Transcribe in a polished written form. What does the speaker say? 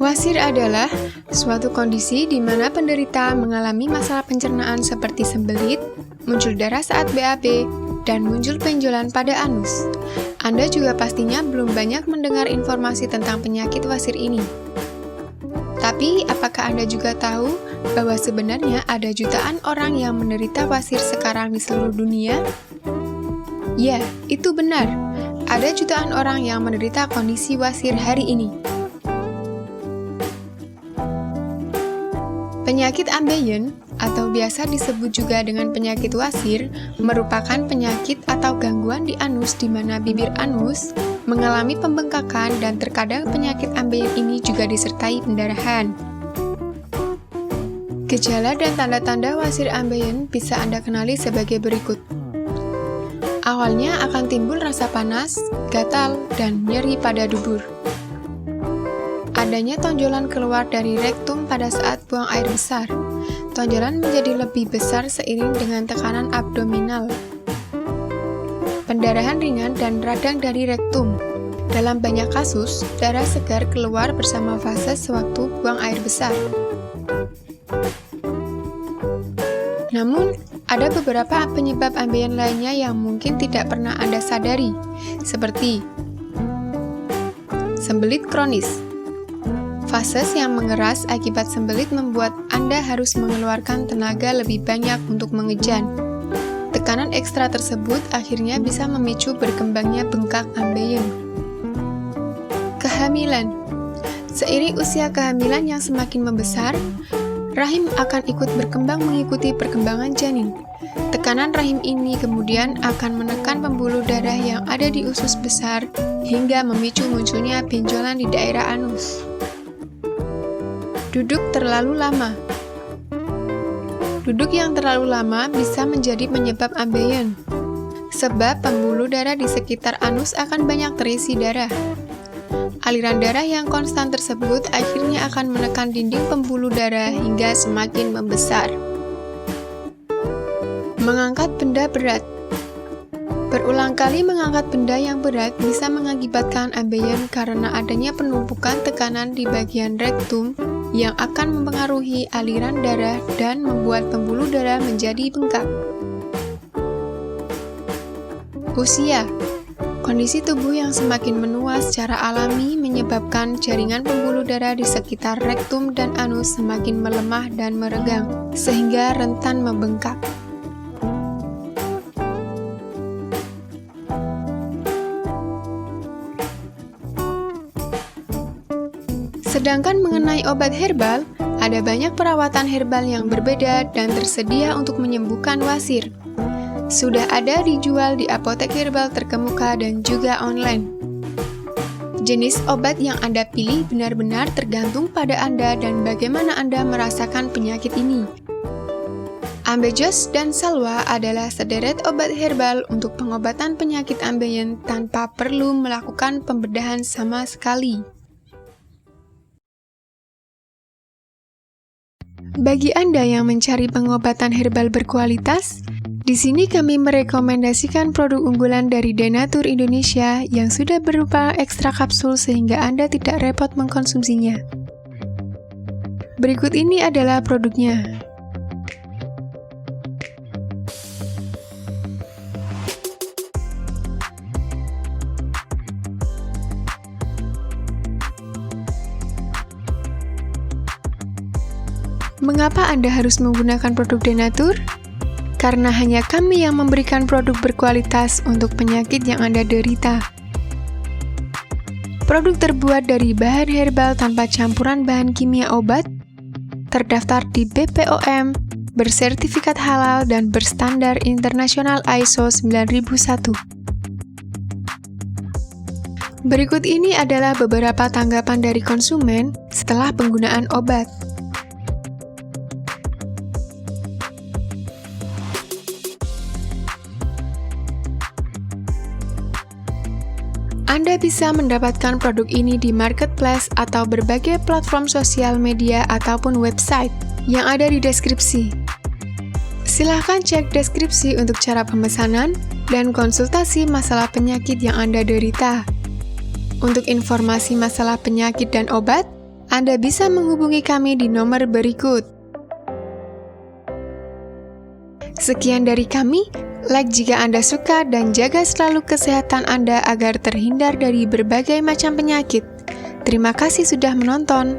Wasir adalah suatu kondisi di mana penderita mengalami masalah pencernaan seperti sembelit, muncul darah saat BAB, dan muncul benjolan pada anus. Anda juga pastinya belum banyak mendengar informasi tentang penyakit wasir ini. Tapi, apakah Anda juga tahu bahwa sebenarnya ada jutaan orang yang menderita wasir sekarang di seluruh dunia? Ya, itu benar. Ada jutaan orang yang menderita kondisi wasir hari ini. Penyakit ambeien, atau biasa disebut juga dengan penyakit wasir, merupakan penyakit atau gangguan di anus di mana bibir anus mengalami pembengkakan dan terkadang penyakit ambeien ini juga disertai pendarahan. Gejala dan tanda-tanda wasir ambeien bisa Anda kenali sebagai berikut. Awalnya akan timbul rasa panas, gatal, dan nyeri pada dubur. Adanya tonjolan keluar dari rektum pada saat buang air besar. Tonjolan menjadi lebih besar seiring dengan tekanan abdominal. Pendarahan ringan dan radang dari rektum. Dalam banyak kasus, darah segar keluar bersama fase sewaktu buang air besar. Namun, ada beberapa penyebab ambeien lainnya yang mungkin tidak pernah Anda sadari, seperti sembelit kronis. Fases yang mengeras akibat sembelit membuat Anda harus mengeluarkan tenaga lebih banyak untuk mengejan. Tekanan ekstra tersebut akhirnya bisa memicu berkembangnya bengkak ambeien. Kehamilan. Seiring usia kehamilan yang semakin membesar, rahim akan ikut berkembang mengikuti perkembangan janin. Tekanan rahim ini kemudian akan menekan pembuluh darah yang ada di usus besar hingga memicu munculnya benjolan di daerah anus. Duduk terlalu lama. Duduk yang terlalu lama bisa menjadi penyebab ambeien, sebab pembuluh darah di sekitar anus akan banyak terisi darah. Aliran darah yang konstan tersebut akhirnya akan menekan dinding pembuluh darah hingga semakin membesar. Mengangkat benda berat. Berulang kali mengangkat benda yang berat bisa mengakibatkan ambeien karena adanya penumpukan tekanan di bagian rektum yang akan mempengaruhi aliran darah dan membuat pembuluh darah menjadi bengkak. Usia. Kondisi tubuh yang semakin menua secara alami menyebabkan jaringan pembuluh darah di sekitar rektum dan anus semakin melemah dan meregang, sehingga rentan membengkak. Sedangkan mengenai obat herbal, ada banyak perawatan herbal yang berbeda dan tersedia untuk menyembuhkan wasir. Sudah ada dijual di apotek herbal terkemuka dan juga online. Jenis obat yang Anda pilih benar-benar tergantung pada Anda dan bagaimana Anda merasakan penyakit ini. Ambejos dan Salwa adalah sederet obat herbal untuk pengobatan penyakit ambeien tanpa perlu melakukan pembedahan sama sekali. Bagi Anda yang mencari pengobatan herbal berkualitas, di sini kami merekomendasikan produk unggulan dari Denatur Indonesia yang sudah berupa ekstra kapsul sehingga Anda tidak repot mengkonsumsinya. Berikut ini adalah produknya. Mengapa Anda harus menggunakan produk Denatur? Karena hanya kami yang memberikan produk berkualitas untuk penyakit yang Anda derita. Produk terbuat dari bahan herbal tanpa campuran bahan kimia obat, terdaftar di BPOM, bersertifikat halal dan berstandar internasional ISO 9001. Berikut ini adalah beberapa tanggapan dari konsumen setelah penggunaan obat. Anda bisa mendapatkan produk ini di marketplace atau berbagai platform sosial media ataupun website yang ada di deskripsi. Silahkan cek deskripsi untuk cara pemesanan dan konsultasi masalah penyakit yang Anda derita. Untuk informasi masalah penyakit dan obat, Anda bisa menghubungi kami di nomor berikut. Sekian dari kami, like jika Anda suka dan jaga selalu kesehatan Anda agar terhindar dari berbagai macam penyakit. Terima kasih sudah menonton.